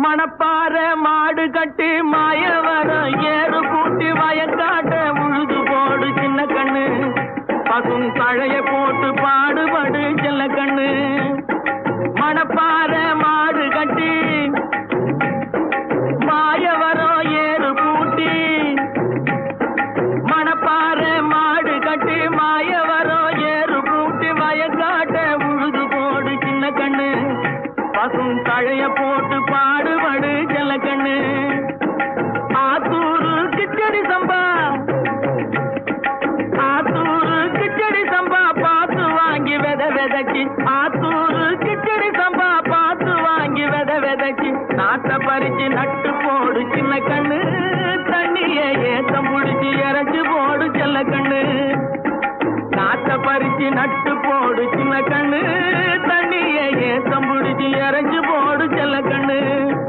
மணப்பாற மாடு கட்டி மாயவரம் ஏறு கூட்டி வயக்காட்ட உழுது போடு சின்ன கண்ணு, பசும் தழைய போட்டு பாடுபடு செல்ல கண்ணு. மணப்பாற மாடு கட்டி மாயவரம் ஏறு கூட்டி, மணப்பாற மாடு கட்டி மாயவரம் ஏறு கூட்டி வயக்காட்ட உழுது போடு சின்ன கண்ணு, பசும் தழைய போட்டு பாடுபடு செல்ல கண்ணு. ஆத்தூரு கிச்சடி சம்பா, ஆத்தூரு கிச்சடி சம்பா பார்த்து வாங்கி வித விதைச்சி, ஆத்தூரு கிச்சடி சம்பா பார்த்து வாங்கி வித விதைச்சி, நாட்டை பறிச்சு நட்டு போடு சின்ன கண்ணு, தண்ணிய ஏத்தம் புடிச்சு இறச்சி போடு செல்ல கண்ணு. நாட்டை பறிச்சு நட்டு போடு சின்ன கண்ணு, தண்ணிய ஏத்தம் புடிச்சு இறச்சி போடு செல்ல கண்ணு.